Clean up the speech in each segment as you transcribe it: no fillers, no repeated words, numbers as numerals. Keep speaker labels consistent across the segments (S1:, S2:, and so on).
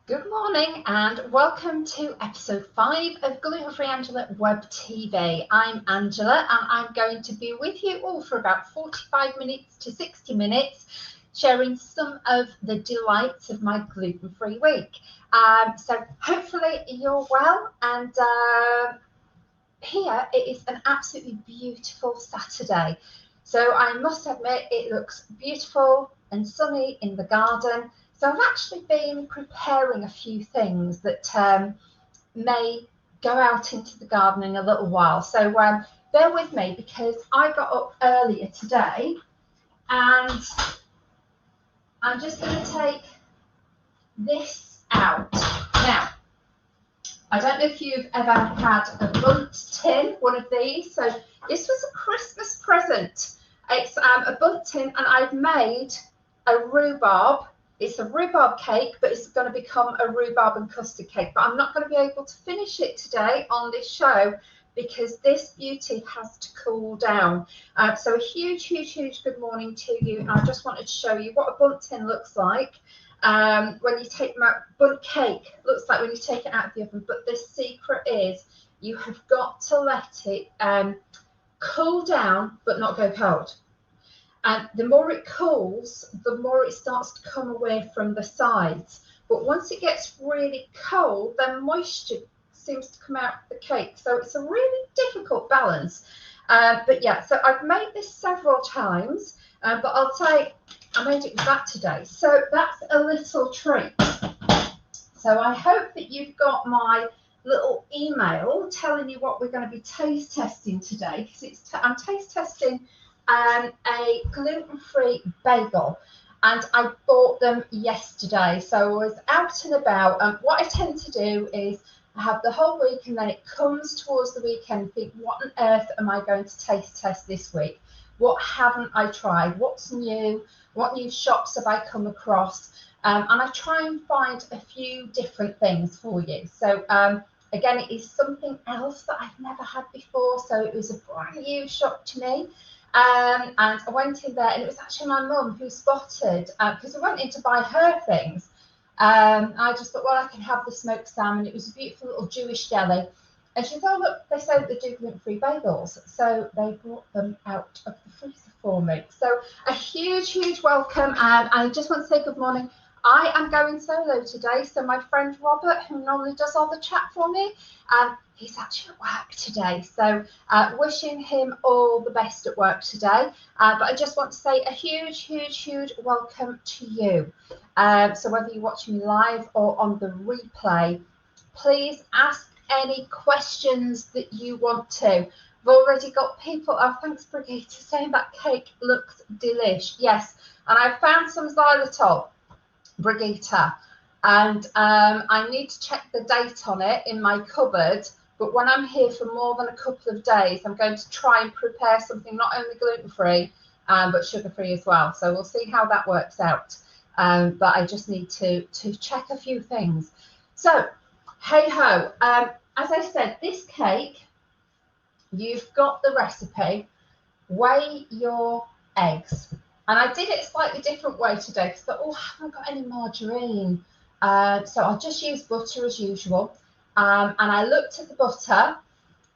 S1: Good morning and welcome to episode 5 of Gluten Free Angela Web TV. I'm Angela and I'm going to be with you all for about 45 minutes to 60 minutes, sharing some of the delights of my gluten-free week. So hopefully you're well, and here it is an absolutely beautiful Saturday. So I must admit it looks beautiful and sunny in the garden. So I've actually been preparing a few things that may go out into the garden in a little while. So bear with me because I got up earlier today and I'm just going to take this out. Now, I don't know if you've ever had a Bundt tin, one of these. So this was a Christmas present. It's a Bundt tin, and I've made a rhubarb. It's a rhubarb cake, but it's going to become a rhubarb and custard cake. But I'm not going to be able to finish it today on this show because this beauty has to cool down. So a huge good morning to you. And I just wanted to show you what a Bundt tin looks like. When you take them out, Bundt cake looks like when you take it out of the oven. But the secret is you have got to let it cool down, but not go cold. And the more it cools, the more it starts to come away from the sides. But once it gets really cold, then moisture seems to come out of the cake. So it's a really difficult balance. But yeah, so I've made this several times, but I'll say I made it with that today. So that's a little treat. So I hope that you've got my little email telling you what we're going to be taste testing today, because I'm taste testing a gluten-free bagel, and I bought them yesterday. So I was out and about, and what I tend to do is I have the whole week, and then it comes towards the weekend and think, what on earth am I going to taste test this week? What haven't I tried? What's new? What new shops have I come across? And I try and find a few different things for you. So again, it is something else that I've never had before. So it was a brand new shop to me. And I went in there, and it was actually my mum who spotted, because I went in to buy her things. I just thought, well, I can have the smoked salmon. It was a beautiful little Jewish deli. And she thought, look, they say that they do gluten-free bagels. So they brought them out of the freezer for me. So a huge welcome. And I just want to say good morning. I am going solo today. So my friend Robert, who normally does all the chat for me, he's actually at work today. So wishing him all the best at work today. But I just want to say a huge welcome to you. So whether you're watching me live or on the replay, please ask any questions that you want to. I've already got people, oh, thanks Brigitte, saying that cake looks delish. Yes, and I found some xylitol, Brigitte, and I need to check the date on it in my cupboard. But when I'm here for more than a couple of days, I'm going to try and prepare something not only gluten-free, but sugar-free as well. So we'll see how that works out. But I just need to check a few things. So, hey ho. As I said, this cake, you've got the recipe. Weigh your eggs. And I did it a slightly different way today because I thought, oh, I haven't got any margarine. So I'll just use butter as usual. And I looked at the butter,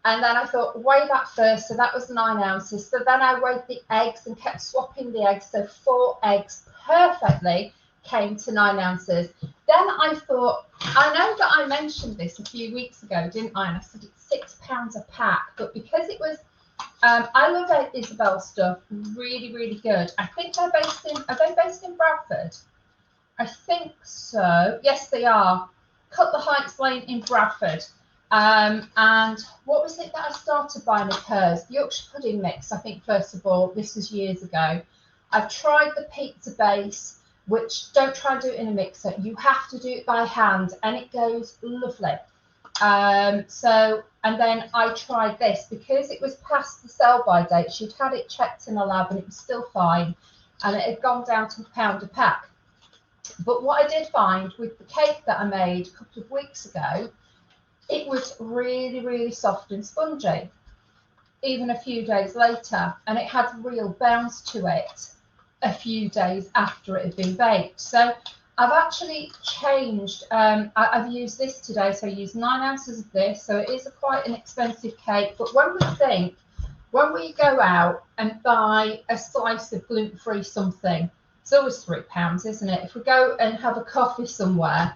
S1: and then I thought, weigh that first. So that was 9 ounces. So then I weighed the eggs and kept swapping the eggs. So 4 eggs perfectly came to 9 ounces. Then I thought, I know that I mentioned this a few weeks ago, didn't I? And I said it's £6 a pack. But because it was, I love Isabel stuff, really good. I think are they based in Bradford? I think so. Yes, they are. Cut the Heights Lane in Bradford. And what was it that I started buying of hers? Yorkshire pudding mix, I think, first of all. This was years ago. I've tried the pizza base, which don't try and do it in a mixer. You have to do it by hand, and it goes lovely. And then I tried this because it was past the sell-by date. She'd had it checked in a lab, and it was still fine, and it had gone down to £1 a pack. But what I did find with the cake that I made a couple of weeks ago, it was really soft and spongy, even a few days later, and it had real bounce to it a few days after it had been baked. So I've actually changed. I've used this today, so I used 9 ounces of this. So it is quite an expensive cake. But when we go out and buy a slice of gluten-free something, it's always £3, isn't it? If we go and have a coffee somewhere,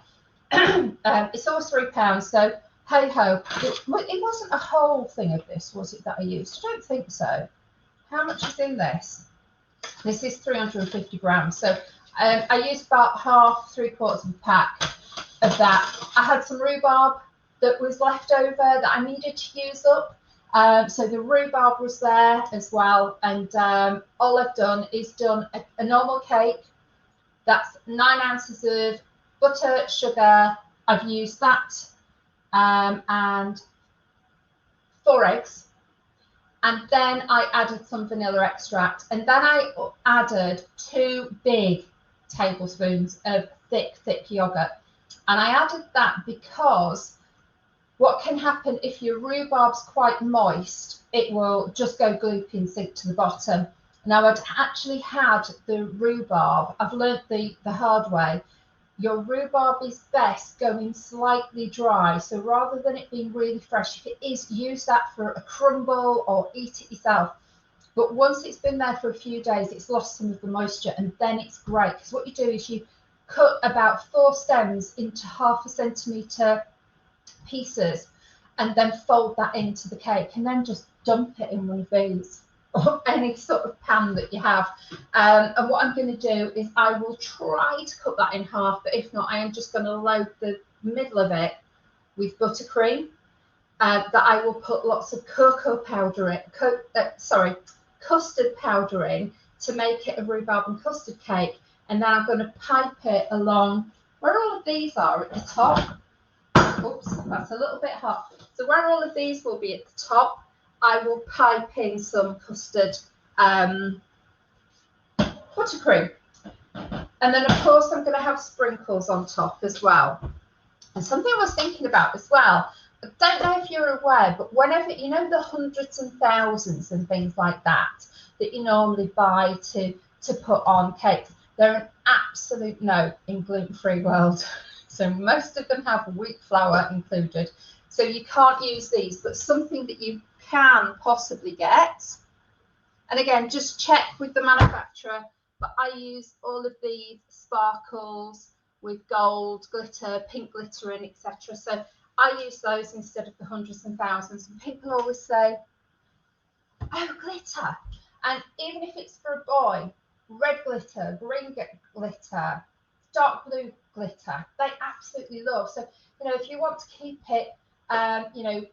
S1: it's always £3. So hey ho, it wasn't a whole thing of this, was it, that I used? I don't think so. How much is in this? This is 350 grams. So I used about half, 3/4 of a pack of that. I had some rhubarb that was left over that I needed to use up. So the rhubarb was there as well. And all I've done is done a normal cake. That's 9 ounces of butter, sugar. I've used that and 4 eggs. And then I added some vanilla extract. And then I added 2 big tablespoons of thick yogurt. And I added that because what can happen if your rhubarb's quite moist, it will just go gloopy and sink to the bottom. Now, I'd actually had the rhubarb, I've learned the hard way. Your rhubarb is best going slightly dry. So rather than it being really fresh, if it is, use that for a crumble or eat it yourself. But once it's been there for a few days, it's lost some of the moisture, and then it's great. Because what you do is you cut about 4 stems into 1/2 centimetre pieces and then fold that into the cake and then just dump it in one of these or any sort of pan that you have. And what I'm going to do is I will try to cut that in half, but if not, I am just going to load the middle of it with buttercream that I will put lots of cocoa powder in, custard powder in to make it a rhubarb and custard cake. And then I'm going to pipe it along where all of these are at the top. Oops, that's a little bit hot. So where all of these will be at the top, I will pipe in some custard buttercream. And then, of course, I'm going to have sprinkles on top as well. And something I was thinking about as well, I don't know if you're aware, but whenever, you know, the hundreds and thousands and things like that you normally buy to put on cakes, they're an absolute no in gluten-free world. So most of them have wheat flour included. So you can't use these, but something that you can possibly get. And again, just check with the manufacturer, but I use all of these sparkles with gold, glitter, pink glitter in, etc. So I use those instead of the hundreds and thousands. And people always say, oh, glitter. And even if it's for a boy, red glitter, green glitter, dark blue glitter, they absolutely love. So, you know, if you want to keep it, you know,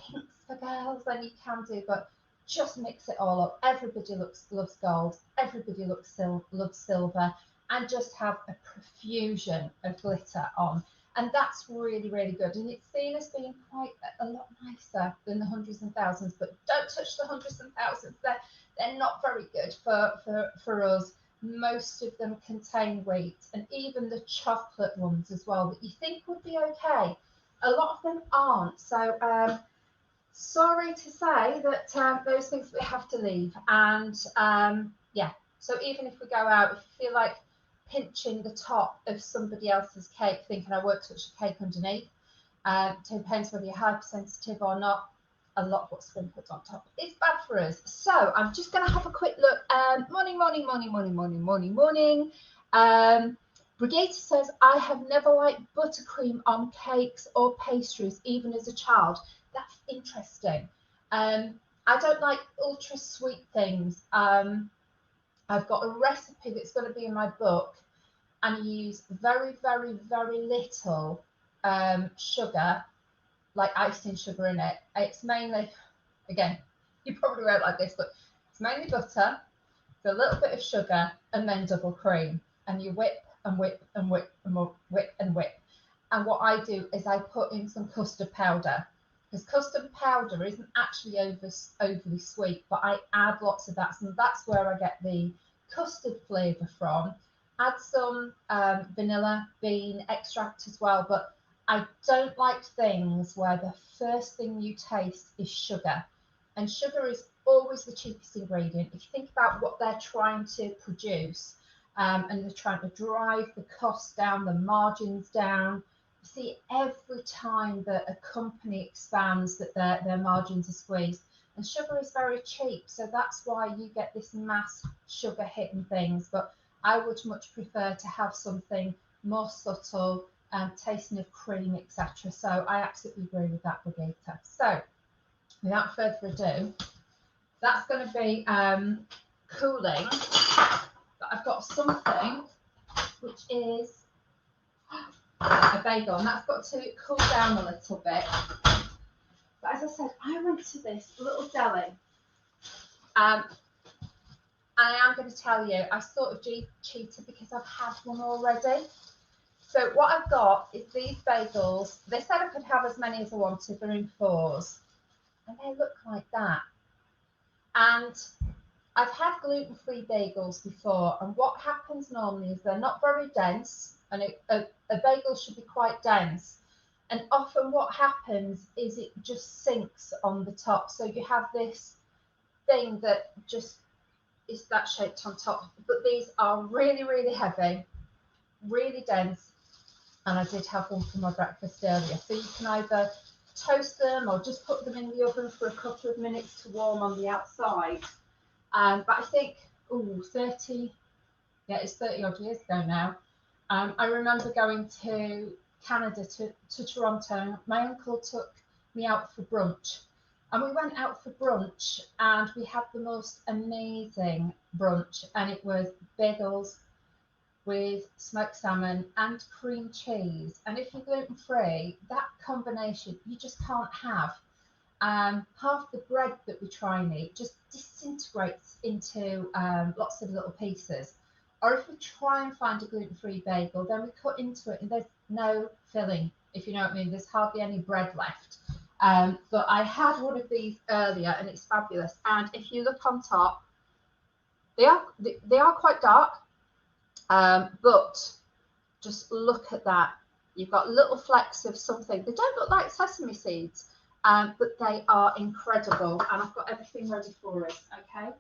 S1: pinks for girls, then you can do, but just mix it all up. Everybody loves gold, everybody loves silver, and just have a profusion of glitter on. And that's really, really good. And it's seen as being quite a lot nicer than the hundreds and thousands, but don't touch the hundreds and thousands. They're not very good for us. Most of them contain wheat, and even the chocolate ones as well that you think would be okay, a lot of them aren't. So sorry to say that those things we have to leave. And yeah, so even if we go out, if you feel like pinching the top of somebody else's cake thinking I won't touch the cake underneath, it depends whether you're hypersensitive or not. A lot of what's sprinkled on top is bad for us. So I'm just going to have a quick look. Morning. Brigitte says, I have never liked buttercream on cakes or pastries, even as a child. That's interesting. I don't like ultra sweet things. I've got a recipe that's going to be in my book, and you use very, very, very little sugar, like icing sugar in it. It's mainly, again, you probably won't like this, but it's mainly butter, a little bit of sugar, and then double cream. And you whip and whip and whip and whip and whip. And what I do is I put in some custard powder, because custard powder isn't actually overly sweet, but I add lots of that. So that's where I get the custard flavour from. Add some vanilla bean extract as well, but I don't like things where the first thing you taste is sugar. And sugar is always the cheapest ingredient. If you think about what they're trying to produce, and they're trying to drive the costs down, the margins down. You see, every time that a company expands, that their margins are squeezed. And sugar is very cheap, so that's why you get this mass sugar hitting things. But I would much prefer to have something more subtle, tasting of cream, etc. So I absolutely agree with that, Brigitte. So without further ado, that's going to be cooling. But I've got something which is a bagel, and that's got to cool down a little bit. But as I said, I went to this little deli. I am going to tell you, I sort of cheated because I've had one already. So what I've got is these bagels. They said I could have as many as I wanted. They're in 4s. And they look like that. And I've had gluten-free bagels before. And what happens normally is they're not very dense. And a bagel should be quite dense. And often what happens is it just sinks on the top. So you have this thing that just is that shaped on top. But these are really, really heavy, really dense. And I did have one for my breakfast earlier. So you can either toast them or just put them in the oven for a couple of minutes to warm on the outside. But I think, 30, yeah, it's 30 odd years ago now. I remember going to Canada, to Toronto. My uncle took me out for brunch. And we went out for brunch and we had the most amazing brunch. And it was bagels with smoked salmon and cream cheese. And if you're gluten-free, that combination you just can't have. Half the bread that we try and eat just disintegrates into lots of little pieces. Or if we try and find a gluten-free bagel, then we cut into it and there's no filling, if you know what I mean. There's hardly any bread left. But I had one of these earlier and it's fabulous. And if you look on top, they are quite dark. But just look at that. You've got little flecks of something. They don't look like sesame seeds, but they are incredible. And I've got everything ready for it, okay?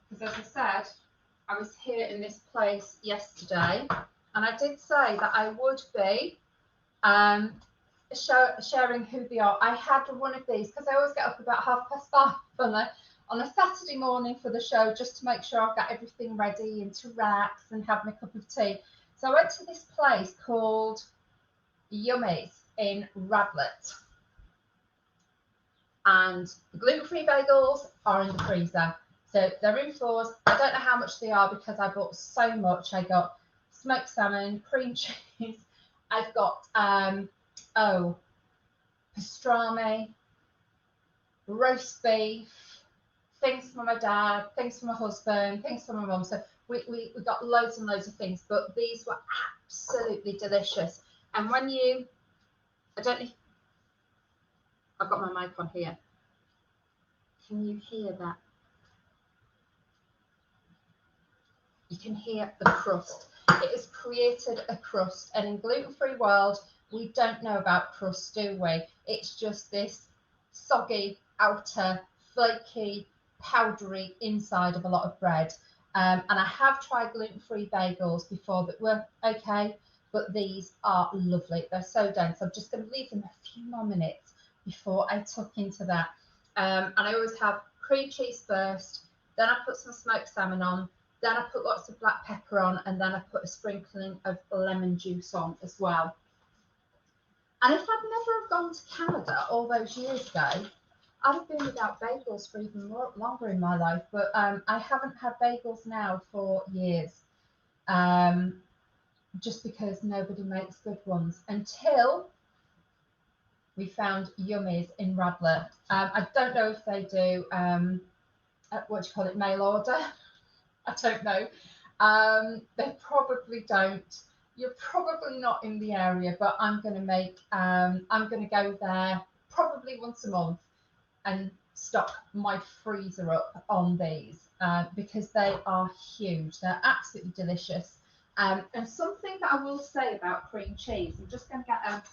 S1: Because as I said, I was here in this place yesterday, and I did say that I would be sharing who they are. I had one of these because I always get up about 5:30 on a Saturday morning for the show, just to make sure I've got everything ready into racks and have my cup of tea. So I went to this place called Yummy's in Radlett. And the gluten-free bagels are in the freezer. So they're in 4s. I don't know how much they are because I bought so much. I got smoked salmon, cream cheese. I've got, pastrami, roast beef, things for my dad, things for my husband, things for my mum. So we got loads and loads of things, but these were absolutely delicious. And when you, I don't know, I've got my mic on here. Can you hear that? You can hear the crust. It has created a crust, and in gluten-free world, we don't know about crust, do we? It's just this soggy outer, flaky, powdery inside of a lot of bread. And I have tried gluten-free bagels before that were okay, but these are lovely. They're so dense. I'm just going to leave them a few more minutes before I tuck into that. And I always have cream cheese first, then I put some smoked salmon on, then I put lots of black pepper on, and then I put a sprinkling of lemon juice on as well. And if I'd never have gone to Canada all those years ago, I'd have been without bagels for even longer in my life. But I haven't had bagels now for years, just because nobody makes good ones until we found Yummy's in Radlett. I don't know if they do, what do you call it, mail order? I don't know. They probably don't. You're probably not in the area, but I'm going to go there probably once a month and stock my freezer up on these because they are huge. They're absolutely delicious. And something that I will say about cream cheese, I'm just going to get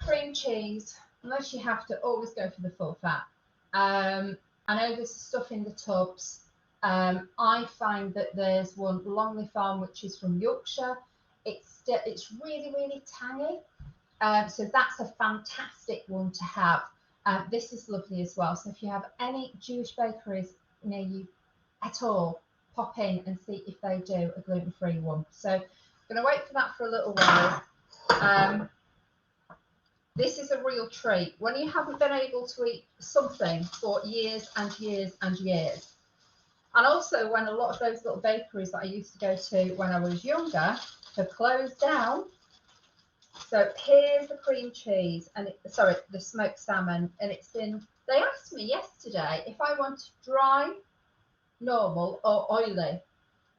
S1: cream cheese unless you have to, always go for the full fat. I know there's stuff in the tubs. I find that there's one Longley Farm, which is from Yorkshire. It's really, really tangy. So that's a fantastic one to have. This is lovely as well. So if you have any Jewish bakeries near you at all, pop in and see if they do a gluten-free one. So I'm going to wait for that for a little while. This is a real treat. When you haven't been able to eat something for years and years and years, and also when a lot of those little bakeries that I used to go to when I was younger have closed down. So here's the cream cheese and the smoked salmon, and they asked me yesterday if I want dry, normal or oily.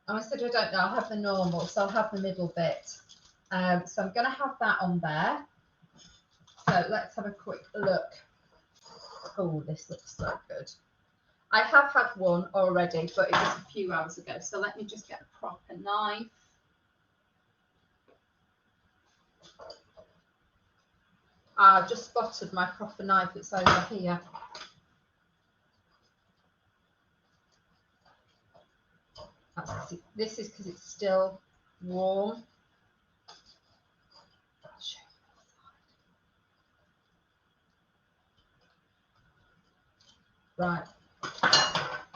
S1: And I said, I don't know, I'll have the normal, so I'll have the middle bit. So I'm going to have that on there. So let's have a quick look. Oh, this looks so good. I have had one already, but it was a few hours ago. So let me just get a proper knife. I just spotted my proper knife. It's over here. This is because it's still warm. Right.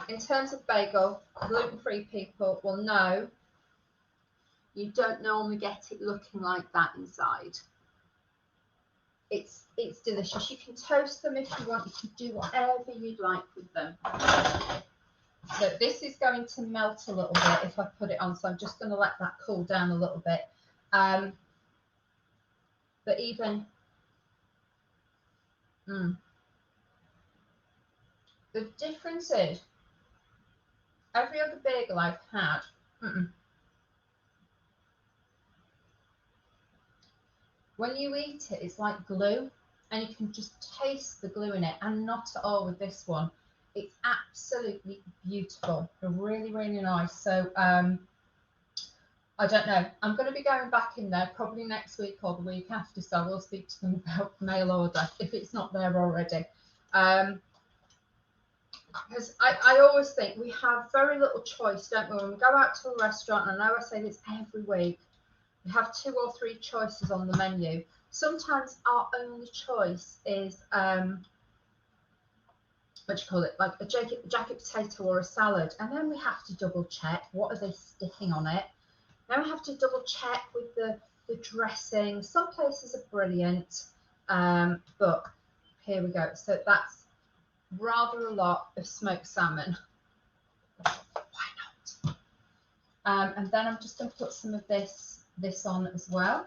S1: In terms of bagel, gluten-free people will know you don't normally get it looking like that inside. It's delicious. You can toast them if you want. You can do whatever you'd like with them. So this is going to melt a little bit if I put it on. So I'm just going to let that cool down a little bit. But even the difference is every other bagel I've had. When you eat it, it's like glue, and you can just taste the glue in it, and not at all with this one. It's absolutely beautiful, really, really nice. So I don't know. I'm going to be going back in there probably next week or the week after, so I will speak to them about mail order if it's not there already. Because I always think we have very little choice, don't we? When we go out to a restaurant, and I know I say this every week, we have 2 or 3 choices on the menu. Sometimes our only choice is what do you call it, like a jacket potato or a salad, and then we have to double check what are they sticking on it. Then we have to double check with the dressing. Some places are brilliant, but here we go. So that's rather a lot of smoked salmon. Why not? And then I'm just going to put some of this on as well.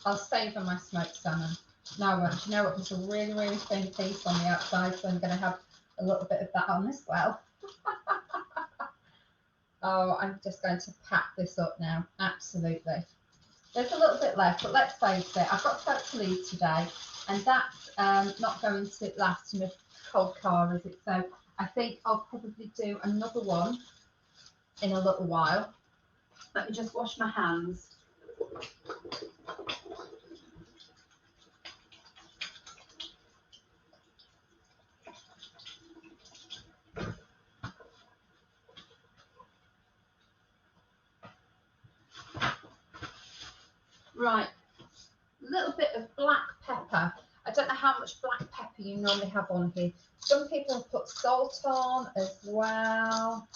S1: I'll savour my smoked salmon. Now I won't. You know what? There's a really, really thin piece on the outside, so I'm going to have a little bit of that on as well. Oh, I'm just going to pack this up now. Absolutely. There's a little bit left, but let's face it, I've got to leave today, and that's not going to last in a cold car, is it? So I think I'll probably do another one in a little while. Let me just wash my hands. Right, a little bit of black pepper. I don't know how much black pepper you normally have on here. Some people have put salt on as well.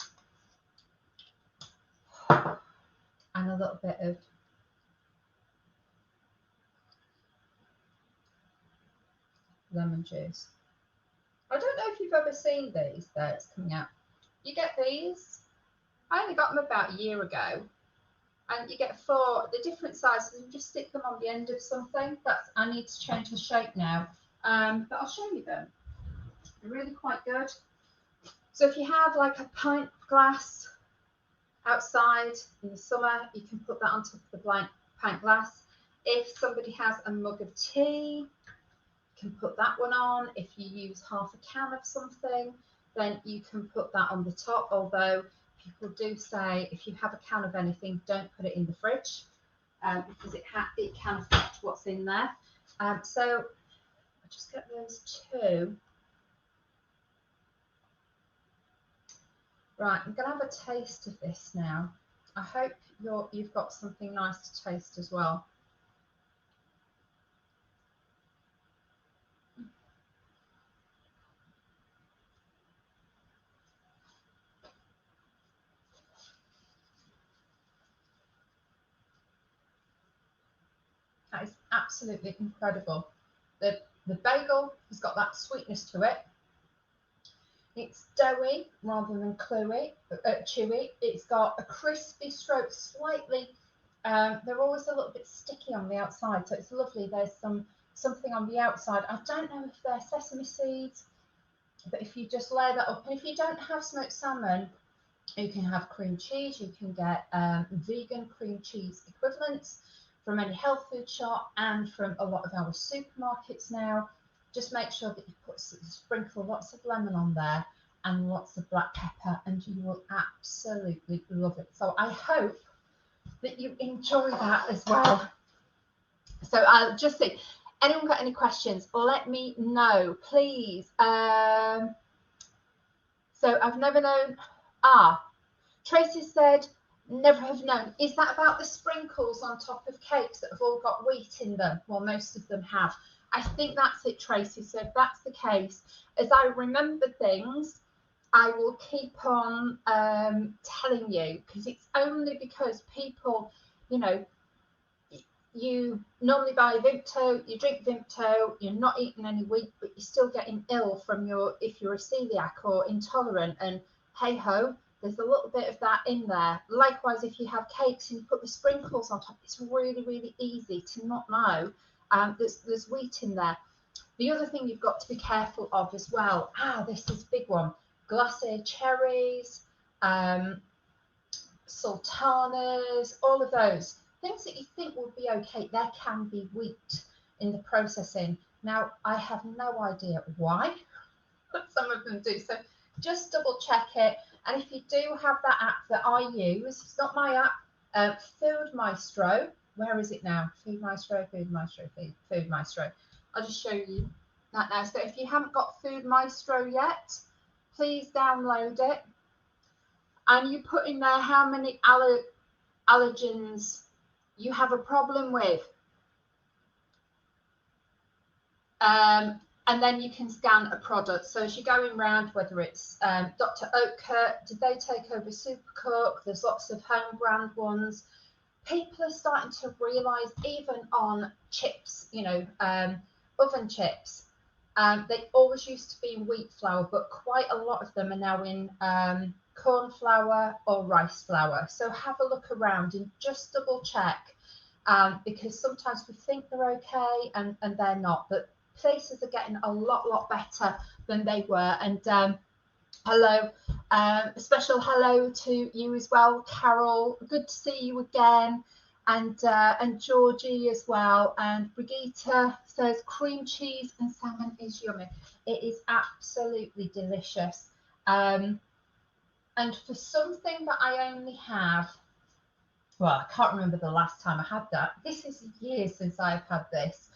S1: And a little bit of lemon juice. I don't know if you've ever seen these that's coming out. You get these. I only got them about a year ago. And you get 4, the different sizes, and just stick them on the end of something. I need to change the shape now. But I'll show you them. They're really quite good. So if you have like a pint glass outside in the summer, you can put that on top of the pint glass. If somebody has a mug of tea, you can put that one on. If you use half a can of something, then you can put that on the top. Although people do say if you have a can of anything, don't put it in the fridge because it can affect what's in there. So I'll just get those two. Right, I'm going to have a taste of this now. I hope you've got something nice to taste as well. That is absolutely incredible. The bagel has got that sweetness to it. It's doughy rather than chewy. It's got a crispy stroke, slightly. They're always a little bit sticky on the outside, so it's lovely. There's something on the outside. I don't know if they're sesame seeds, but if you just layer that up, and if you don't have smoked salmon, you can have cream cheese. You can get vegan cream cheese equivalents from any health food shop and from a lot of our supermarkets now. Just make sure that you sprinkle lots of lemon on there and lots of black pepper, and you will absolutely love it. So I hope that you enjoy that as well. So I'll just see. Anyone got any questions? Let me know, please. So I've never known. Tracy said, never have known. Is that about the sprinkles on top of cakes that have all got wheat in them? Well, most of them have. I think that's it, Tracy. So if that's the case, as I remember things, I will keep on telling you, because it's only because people, you normally buy Vimto, you drink Vimto, you're not eating any wheat, but you're still getting ill from if you're a celiac or intolerant, and hey ho, there's a little bit of that in there. Likewise, if you have cakes and you put the sprinkles on top, it's really, really easy to not know there's wheat in there. The other thing you've got to be careful of as well, this is a big one, glacé cherries, sultanas, all of those. Things that you think will be okay, there can be wheat in the processing. Now, I have no idea why, but some of them do. So just double check it. And if you do have that app that I use, it's not my app, Food Maestro. Where is it now? Food Maestro, Food Maestro, Food Maestro. I'll just show you that now. So if you haven't got Food Maestro yet, please download it. And you put in there how many allergens you have a problem with. And then you can scan a product. So as you're going around, whether it's Dr. Oetker, did they take over Supercook? There's lots of home brand ones. People are starting to realise, even on chips, oven chips, they always used to be in wheat flour, but quite a lot of them are now in corn flour or rice flour. So have a look around and just double check, because sometimes we think they're okay and they're not, but places are getting a lot better than they were. And hello, a special hello to you as well, Carol. Good to see you again. And Georgie as well. And Brigitte says cream cheese and salmon is yummy. It is absolutely delicious. And for something that I only have, well, I can't remember the last time I had that. This is years since I've had this.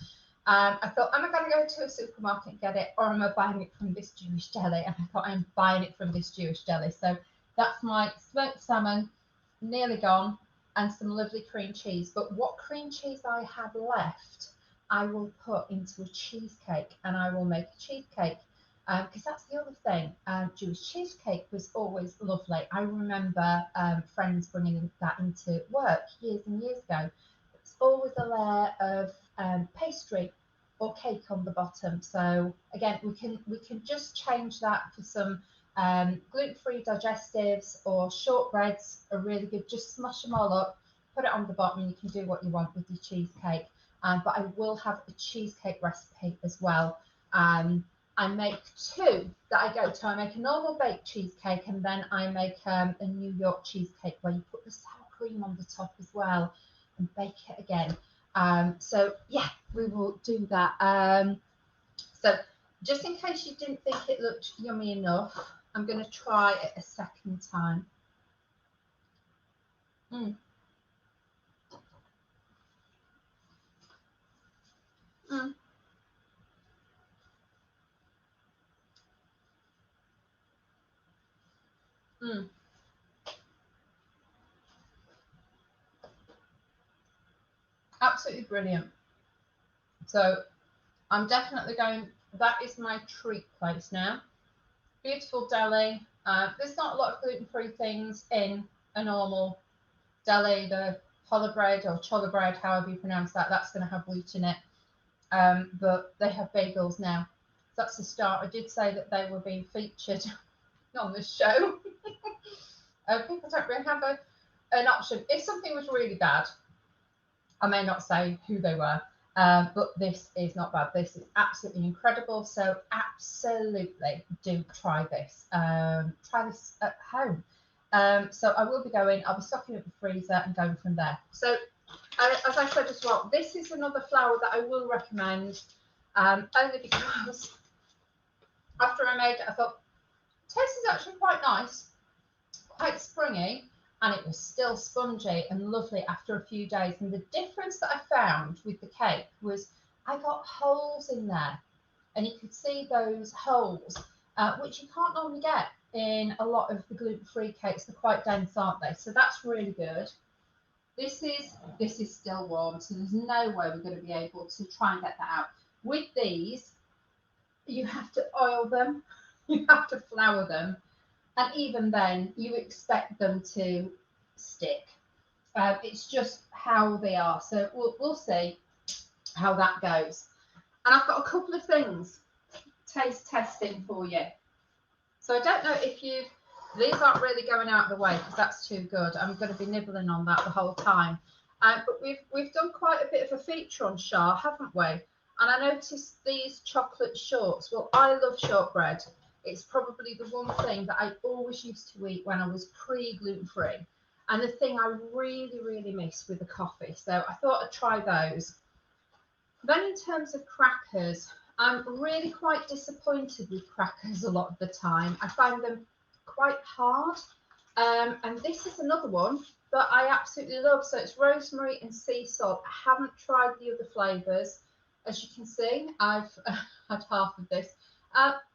S1: I thought, am I going to go to a supermarket and get it, or am I buying it from this Jewish deli? And I thought, I'm buying it from this Jewish deli. So that's my smoked salmon, nearly gone, and some lovely cream cheese. But what cream cheese I have left, I will put into a cheesecake, and I will make a cheesecake. Because that's the other thing. Jewish cheesecake was always lovely. I remember friends bringing that into work years and years ago. It's always a layer of pastry or cake on the bottom. So again, we can just change that for some gluten-free digestives, or shortbreads are really good. Just smash them all up, put it on the bottom, and you can do what you want with your cheesecake. But I will have a cheesecake recipe as well. I make two that I go to. I make a normal baked cheesecake, and then I make a New York cheesecake where you put the sour cream on the top as well and bake it again. So yeah, we will do that. So just in case you didn't think it looked yummy enough, I'm going to try it a second time. Mm. Mm. Mm. Absolutely brilliant. So I'm definitely going, that is my treat place now. Beautiful deli. There's not a lot of gluten-free things in a normal deli. The challah bread or challah bread, however you pronounce that, that's going to have wheat in it. But they have bagels now. So that's the start. I did say that they were being featured on the show. People don't really have an option. If something was really bad, I may not say who they were, but this is not bad. This is absolutely incredible. So absolutely do try this. Try this at home. So I will be going, I'll be stocking up the freezer and going from there. So as I said as well, this is another flour that I will recommend, only because after I made it, I thought, taste is actually quite nice, quite springy, and it was still spongy and lovely after a few days. And the difference that I found with the cake was I got holes in there, and you could see those holes, which you can't normally get in a lot of the gluten-free cakes. They're quite dense, aren't they? So that's really good. This is still warm, so there's no way we're going to be able to try and get that out. With these, you have to oil them, you have to flour them, and even then, you expect them to stick. It's just how they are. So we'll see how that goes. And I've got a couple of things taste testing for you. So I don't know if these aren't really going out of the way because that's too good. I'm going to be nibbling on that the whole time. But we've done quite a bit of a feature on Shah, haven't we? And I noticed these chocolate shorts. Well, I love shortbread. It's probably the one thing that I always used to eat when I was pre-gluten-free, and the thing I really, really miss with the coffee. So I thought I'd try those. Then in terms of crackers, I'm really quite disappointed with crackers a lot of the time. I find them quite hard. And this is another one that I absolutely love. So it's rosemary and sea salt. I haven't tried the other flavours. As you can see, I've had half of this.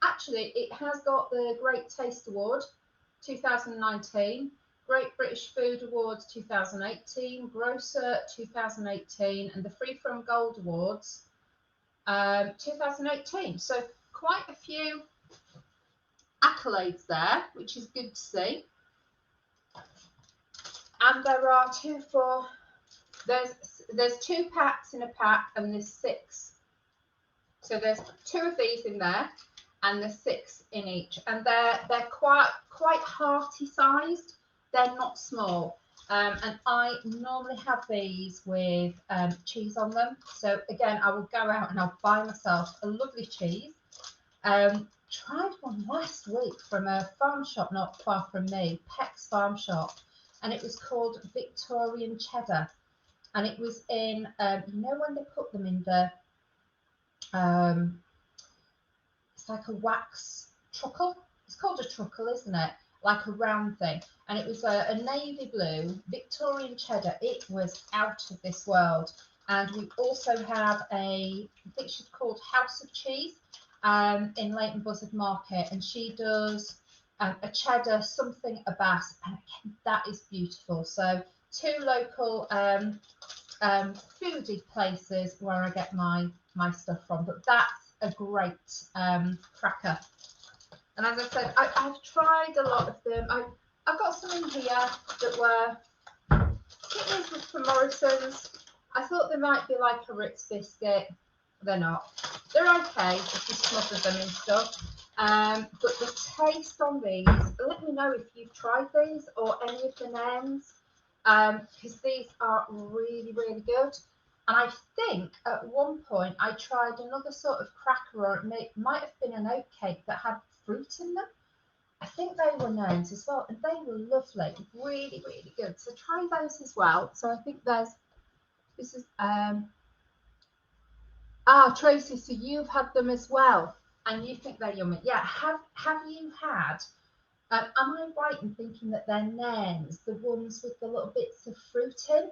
S1: Actually, it has got the Great Taste Award 2019, Great British Food Awards 2018, Grocer 2018, and the Free From Gold Awards 2018. So quite a few accolades there, which is good to see. And there are there's 2 packs in a pack, and there's 6. So there's 2 of these in there, and there's 6 in each, and they're quite hearty sized. They're not small, and I normally have these with cheese on them. So again, I will go out and I'll buy myself a lovely cheese. Tried one last week from a farm shop not far from me, Peck's Farm Shop, and it was called Victorian Cheddar, and it was in you know when they put them in the it's like a wax truckle. It's called a truckle, isn't it? Like a round thing. And it was a navy blue Victorian cheddar. It was out of this world. And we also have I think she's called House of Cheese in Leighton Buzzard Market. And she does a cheddar, something Abbas. And again, that is beautiful. So 2 local foodie places where I get my stuff from. But that's a great cracker. And as I said, I've tried a lot of them. I've got some in here that were, I think these were from Morrison's. I thought they might be like a Ritz biscuit. They're not. They're okay if you smother them and stuff. But the taste on these, let me know if you've tried these or any of the names, because these are really, really good. And I think at one point I tried another sort of cracker, or it might have been an oat cake that had fruit in them. I think they were names as well, and they were lovely, really, really good. So try those as well. So I think this is Tracy, so you've had them as well, and you think they're yummy. Yeah, have you had Am I right in thinking that they're nairns, the ones with the little bits of fruit in?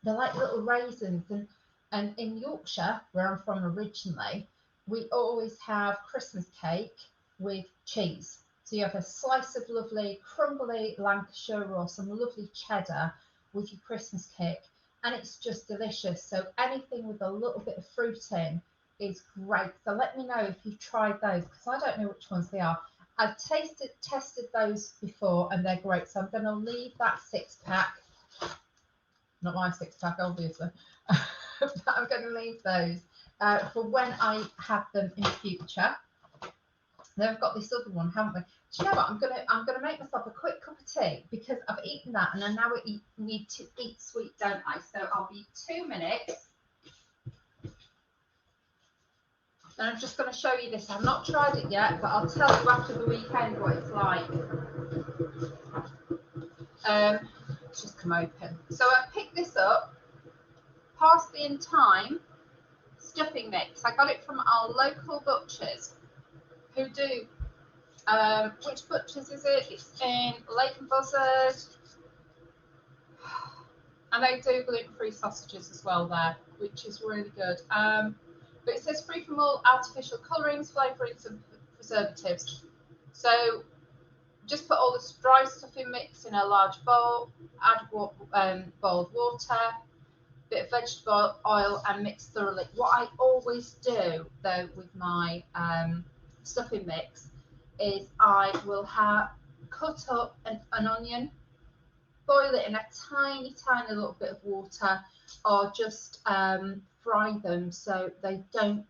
S1: They're like little raisins. And in Yorkshire, where I'm from originally, we always have Christmas cake with cheese. So you have a slice of lovely crumbly Lancashire or some lovely cheddar with your Christmas cake, and it's just delicious. So anything with a little bit of fruit in is great. So let me know if you've tried those, because I don't know which ones they are. I've tested those before, and they're great. So I'm going to leave that 6-pack, not my 6-pack, obviously, but I'm going to leave those for when I have them in the future. Then we've got this other one, haven't we? Do you know what? I'm gonna make myself a quick cup of tea because I've eaten that and I now need to eat sweet, don't I? So I'll be 2 minutes. And I'm just going to show you this. I've not tried it yet, but I'll tell you after the weekend what it's like. It's just come open. So I picked this up, parsley and thyme stuffing mix. I got it from our local butchers who do, which butchers is it? It's in Lake and Buzzard. And they do gluten-free sausages as well there, which is really good. But it says free from all artificial colourings, flavourings and preservatives. So just put all the dry stuffing mix in a large bowl, add boiled water, bit of vegetable oil and mix thoroughly. What I always do though with my stuffing mix is I will cut up an onion, boil it in a tiny little bit of water, or just fry them so they don't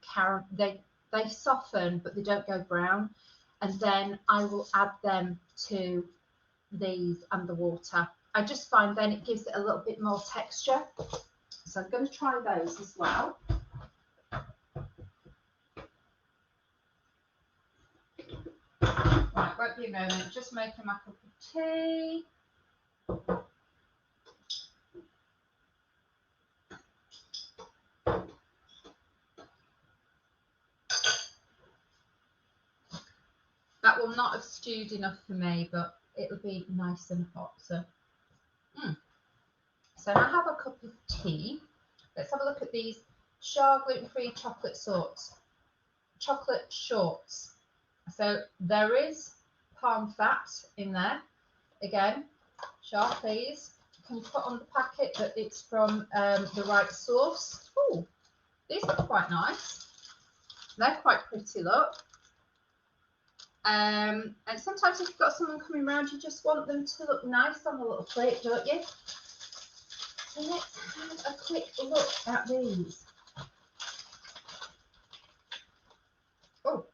S1: they soften but they don't go brown, and then I will add them to these and the water. I just find then it gives it a little bit more texture. So I'm going to try those as well. Right, won't be a moment, just making my cup of tea. That will not have stewed enough for me, but it'll be nice and hot. So, so now I have a cup of tea. Let's have a look at these Shar gluten-free chocolate shorts. So there is palm fat in there. Again, Shar, please. You can put on the packet that it's from the right source. Oh, these look quite nice. They're quite pretty, look. And sometimes if you've got someone coming around, you just want them to look nice on the little plate, don't you? So let's have a quick look at these. Oh,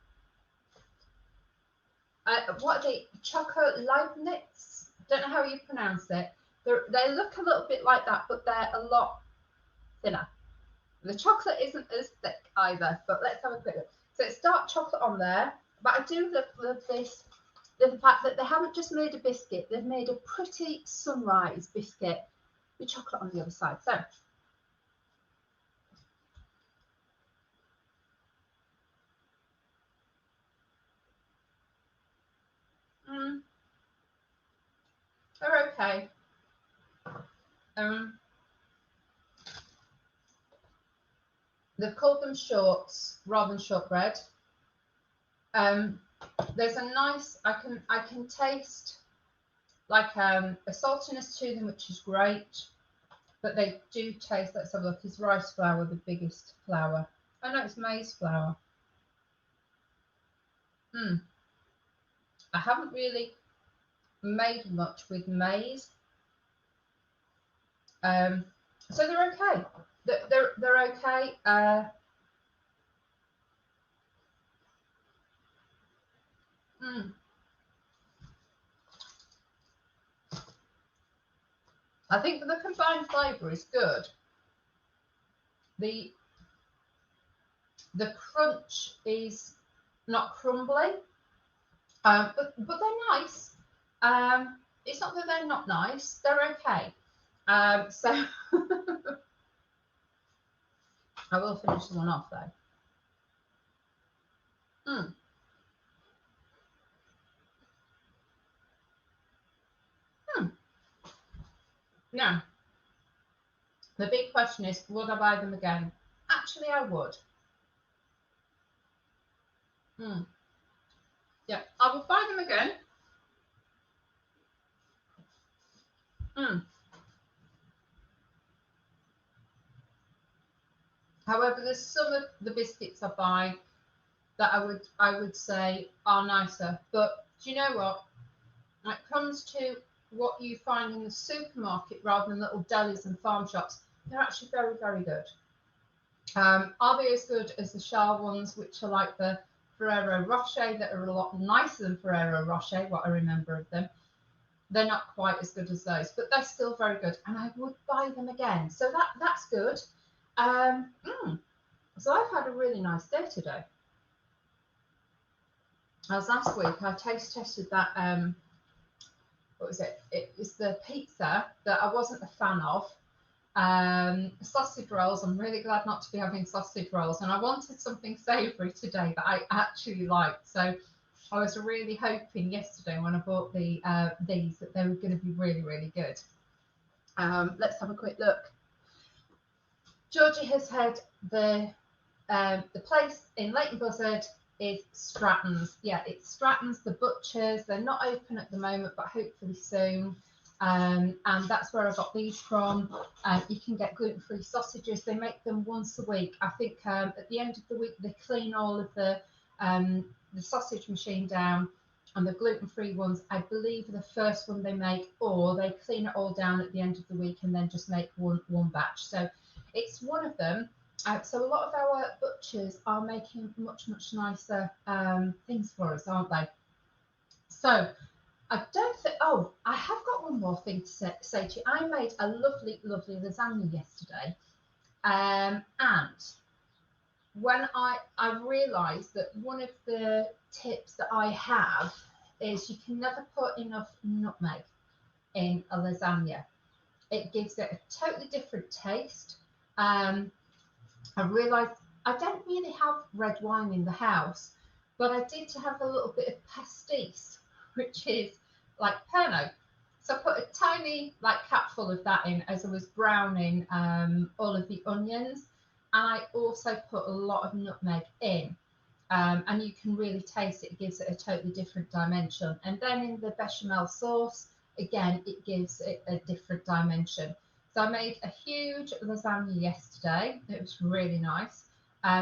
S1: what are they? Choco Leibniz? Don't know how you pronounce it. They look a little bit like that, but they're a lot thinner. The chocolate isn't as thick either, but let's have a quick look. So it's dark chocolate on there, but I do love this, the fact that they haven't just made a biscuit, they've made a pretty sunrise biscuit with chocolate on the other side. So they're okay. They've called them shorts rather than shortbread. There's a nice, I can taste like a saltiness to them, which is great. But they do taste, let's have a look, is rice flour the biggest flour? Oh no, it's maize flour. I haven't really made much with maize. So they're okay. They're okay. I think the combined flavour is good. The crunch is not crumbly, but they're nice. It's not that they're not nice; they're okay. So I will finish the one off though.
S2: Now, the big question is, would I buy them again? Actually, I would. Yeah, I would buy them again. However, there's some of the biscuits I buy that I would say are nicer. But do you know what? When it comes to what you find in the supermarket rather than little delis and farm shops, they're actually very, very good. Are they as good as the Shah ones, which are like the Ferrero Rocher, that are a lot nicer than Ferrero Rocher, what I remember of them? They're not quite as good as those, but they're still very good, and I would buy them again. So that's good. So I've had a really nice day today. As last week, I taste tested that. What was it? It was the pizza that I wasn't a fan of. Sausage rolls. I'm really glad not to be having sausage rolls, and I wanted something savoury today that I actually liked. So I was really hoping yesterday when I bought these that they were going to be really, really good. Let's have a quick look. Georgie has had the place in Leighton Buzzard is Stratton's. Yeah, it's Stratton's, the butchers. They're not open at the moment, but hopefully soon. And that's where I got these from. You can get gluten-free sausages. They make them once a week. I think at the end of the week they clean all of the sausage machine down, and the gluten-free ones, I believe, are the first one they make, or they clean it all down at the end of the week and then just make one batch. So it's one of them. So a lot of our butchers are making much nicer things for us, aren't they? So I don't think. Oh, I have got one more thing to say to you. I made a lovely lasagna yesterday, and when I realised that one of the tips that I have is you can never put enough nutmeg in a lasagna. It gives it a totally different taste. I realised I don't really have red wine in the house, but I did have a little bit of pastis, which is like Pernod. So I put a tiny capful of that in as I was browning all of the onions, and I also put a lot of nutmeg in. And you can really taste it. It gives it a totally different dimension. And then in the bechamel sauce, again, it gives it a different dimension. So I made a huge lasagna yesterday. It was really nice.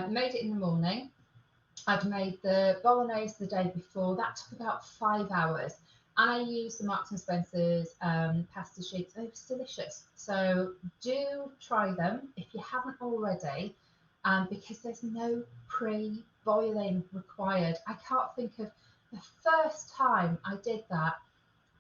S2: Made it in the morning. I'd made the bolognese the day before. That took about 5 hours. And I used the Marks and Spencer's pasta sheets. It was delicious. So do try them if you haven't already, because there's no pre-boiling required. I can't think of the first time I did that.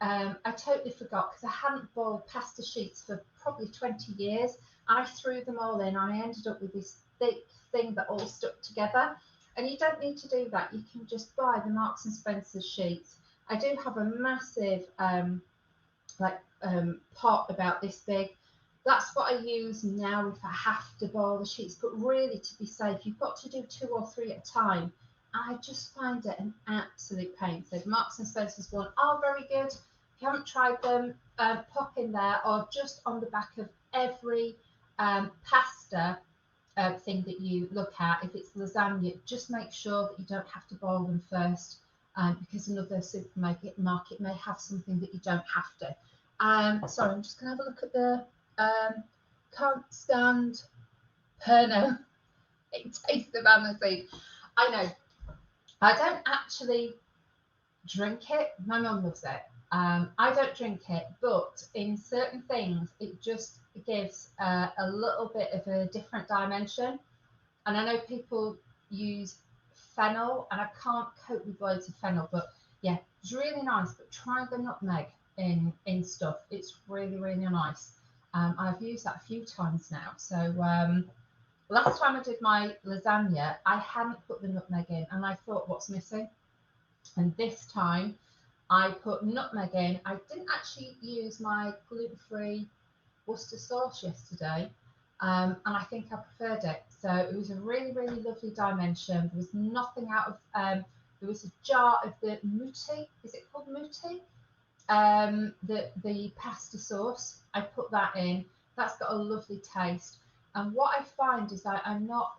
S2: I totally forgot because I hadn't boiled pasta sheets for probably 20 years. I threw them all in and I ended up with this thick thing that all stuck together. And you don't need to do that. You can just buy the Marks and Spencer's sheets. I do have a massive pot about this big. That's what I use now if I have to boil the sheets. But really, to be safe, you've got to do 2 or 3 at a time. I just find it an absolute pain. So Marks and Spencer's one are very good. If you haven't tried them, pop in there, or just on the back of every pasta thing that you look at. If it's lasagna, just make sure that you don't have to boil them first, because another supermarket may have something that you don't have to. Sorry, I'm just going to have a look at the can't stand Pernod. It tastes of aniseed. I know. I don't actually drink it. My mum loves it. I don't drink it, but in certain things, it just gives a little bit of a different dimension. And I know people use fennel, and I can't cope with loads of fennel, but yeah, it's really nice. But try the nutmeg in stuff. It's really nice. I've used that a few times now. So last time I did my lasagna, I hadn't put the nutmeg in, and I thought, what's missing? And this time I put nutmeg in. I didn't actually use my gluten-free Worcester sauce yesterday, and I think I preferred it. So it was a really lovely dimension. There was nothing out of, there was a jar of the muti, is it called muti? the pasta sauce. I put that in. That's got a lovely taste. And what I find is I'm not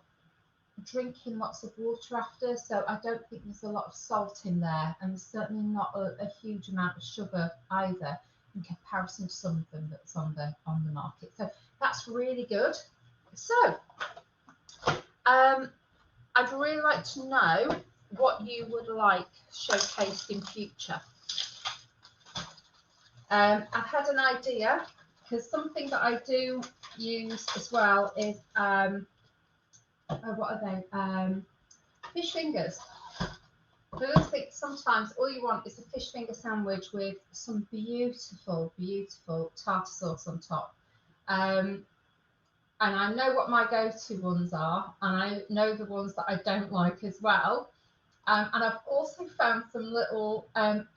S2: drinking lots of water after, so I don't think there's a lot of salt in there, and there's certainly not a huge amount of sugar either in comparison to some of them that's on the market. So that's really good. So I'd really like to know what you would like showcased in future. I've had an idea, because something that I do use as well is what are they? Fish fingers. I just think sometimes all you want is a fish finger sandwich with some beautiful, beautiful tartar sauce on top. And I know what my go-to ones are, and I know the ones that I don't like as well. And I've also found some little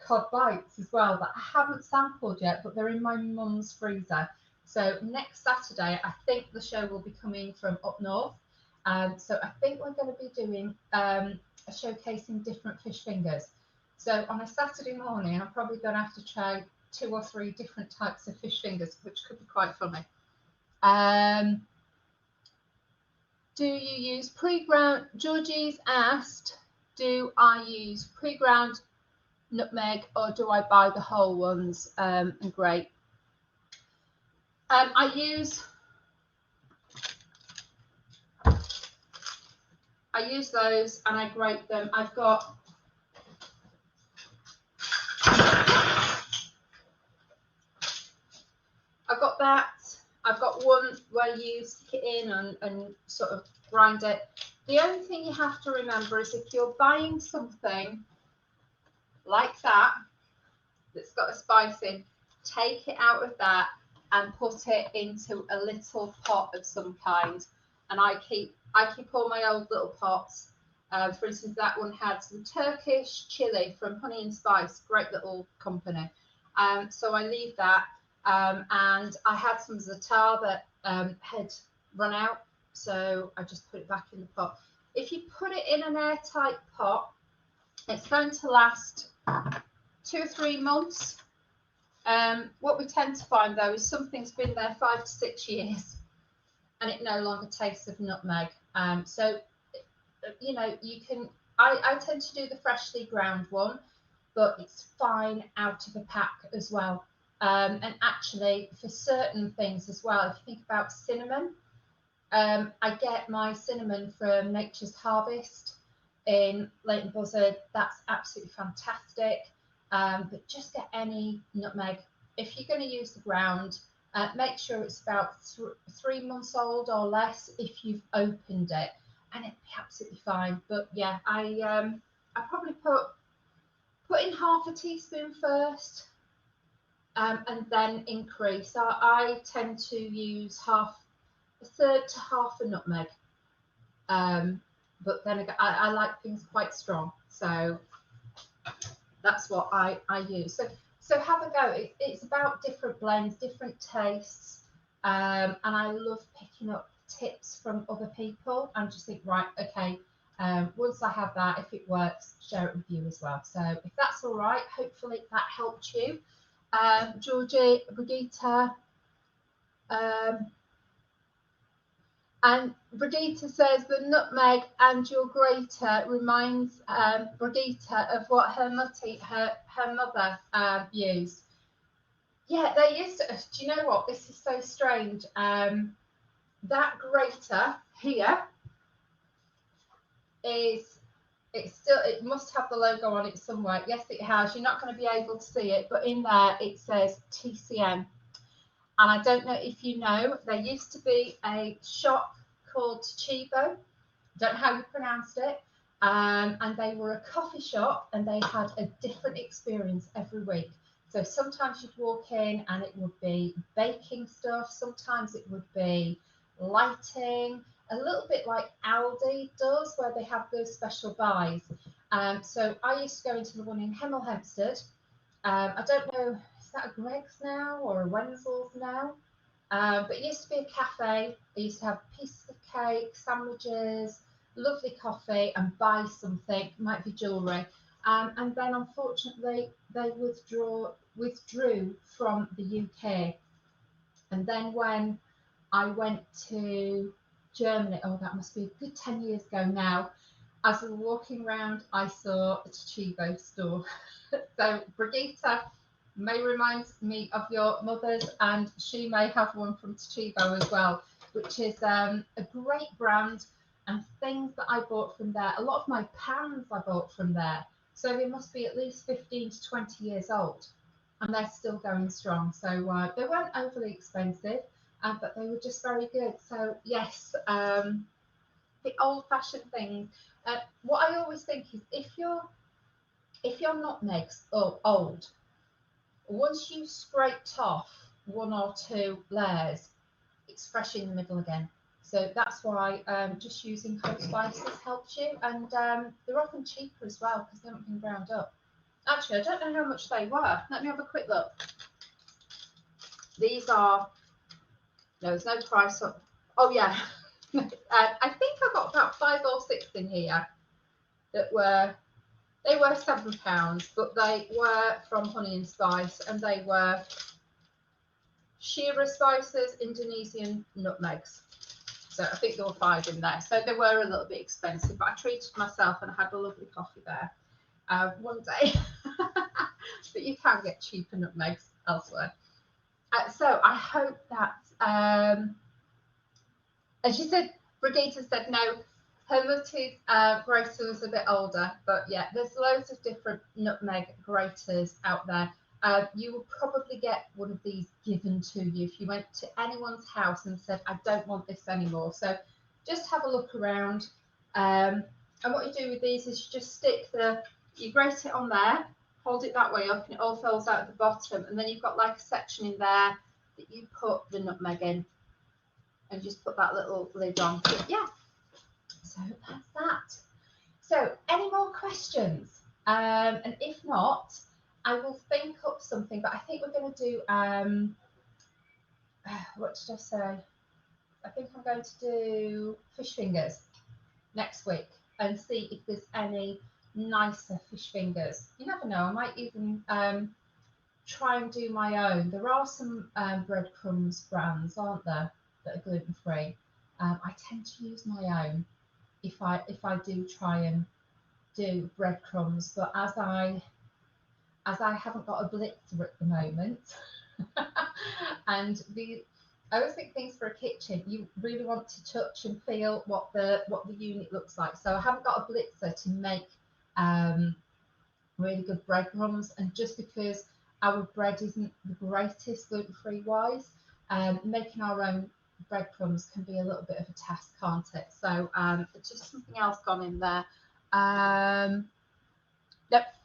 S2: cod bites as well that I haven't sampled yet, but they're in my mum's freezer. So next Saturday, I think the show will be coming from up north. So I think we're going to be doing showcasing different fish fingers. So on a Saturday morning, I'm probably going to have to try 2 or 3 different types of fish fingers, which could be quite funny. Do you use pre-ground? Georgie's asked, do I use pre-ground nutmeg or do I buy the whole ones and grate? I use those and I grate them. I've got that. I've got one where you stick it in and sort of grind it. The only thing you have to remember is if you're buying something like that, that's got a spice in, take it out of that and put it into a little pot of some kind. And I keep all my old little pots. For instance, that one had some Turkish chili from Honey and Spice, great little company. So I leave that. And I had some za'atar that had run out, so I just put it back in the pot. If you put it in an airtight pot, it's going to last 2 or 3 months. What we tend to find though is something's been there 5 to 6 years and it no longer tastes of nutmeg. So you know, you can, I tend to do the freshly ground one, but it's fine out of a pack as well. And actually for certain things as well, if you think about cinnamon, I get my cinnamon from Nature's Harvest in Leighton Buzzard. That's absolutely fantastic. But just get any nutmeg. If you're going to use the ground, make sure it's about 3 months old or less if you've opened it, and it'll be absolutely fine. But yeah, I probably put in half a teaspoon first, and then increase. I tend to use a third to half a nutmeg. But then again, I like things quite strong, so that's what I use. So have a go. It's about different blends, different tastes, and I love picking up tips from other people and just think, right, okay, once I have that, if it works, share it with you as well. So if that's all right, hopefully that helped you. Georgie, Brigitte, and Brigitte says the nutmeg and your grater reminds Brigitte of what her mother used. Yeah, they used to. Do you know what? This is so strange. That grater here it must have the logo on it somewhere. Yes, it has. You're not going to be able to see it, but in there it says TCM. And I don't know if you know, there used to be a shop called Chibo. Don't know how you pronounced it. And they were a coffee shop and they had a different experience every week. So sometimes you'd walk in and it would be baking stuff. Sometimes it would be lighting, a little bit like Aldi does, where they have those special buys. So I used to go into the one in Hemel Hempstead. I don't know, is that a Greg's now or a Wenzel's now? But it used to be a cafe. They used to have pieces of cake, sandwiches, lovely coffee, and buy something, might be jewellery. And then unfortunately they withdrew from the UK. And then when I went to Germany, oh, that must be a good 10 years ago now. As we were walking around, I saw a Chibo store. So Brigitte may remind me of your mother's, and she may have one from Chibo as well, which is a great brand. And things that I bought from there, a lot of my pans I bought from there. So they must be at least 15 to 20 years old, and they're still going strong. So they weren't overly expensive, but they were just very good. So yes, the old-fashioned things. What I always think is if your nutmegs are old, once you've scraped off one or two layers, it's fresh in the middle again. So that's why just using whole spices helps you, and they're often cheaper as well because they haven't been ground up. Actually, I don't know how much they were. Let me have a quick look. These are, no, there's no price up. Oh yeah, I think I got about 5 or 6 in here that were, they were £7, but they were from Honey and Spice, and they were Shira spices, Indonesian nutmegs. So I think there were 5 in there. So they were a little bit expensive, but I treated myself and I had a lovely coffee there one day. But you can get cheaper nutmegs elsewhere. So I hope that, as you said, Brigitte said no, her multi grater was a bit older, but yeah, there's loads of different nutmeg graters out there. You will probably get one of these given to you if you went to anyone's house and said, I don't want this anymore. So just have a look around. And what you do with these is you just you grate it on there, hold it that way up, and it all falls out at the bottom. And then you've got like a section in there that you put the nutmeg in, and just put that little lid on. So, yeah, so that's that. So any more questions? And if not, I will think up something, but I think we're going to do, what did I say? I think I'm going to do fish fingers next week and see if there's any nicer fish fingers. You never know, I might even try and do my own. There are some breadcrumbs brands, aren't there, that are gluten free. I tend to use my own if I do try and do breadcrumbs, but as I haven't got a blitzer at the moment, and I always think things for a kitchen, you really want to touch and feel what the unit looks like. So I haven't got a blitzer to make really good breadcrumbs, and just because our bread isn't the greatest gluten-free wise, making our own breadcrumbs can be a little bit of a task, can't it? So it's just something else gone in there. Yep.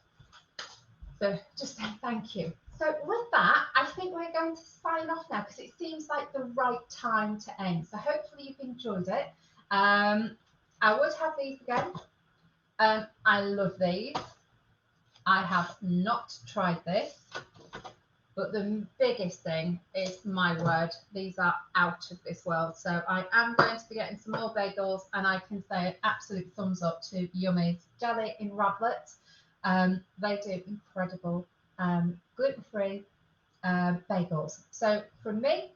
S2: So just say thank you. So with that, I think we're going to sign off now because it seems like the right time to end. So hopefully you've enjoyed it. I would have these again. I love these. I have not tried this, but the biggest thing is, my word, these are out of this world. So I am going to be getting some more bagels, and I can say an absolute thumbs up to Yummy's Jelly in Rablets. They do incredible gluten-free bagels. So from me,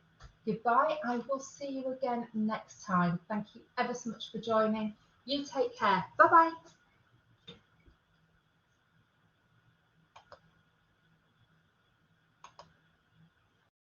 S2: goodbye. I will see you again next time. Thank you ever so much for joining. You take care. Bye-bye.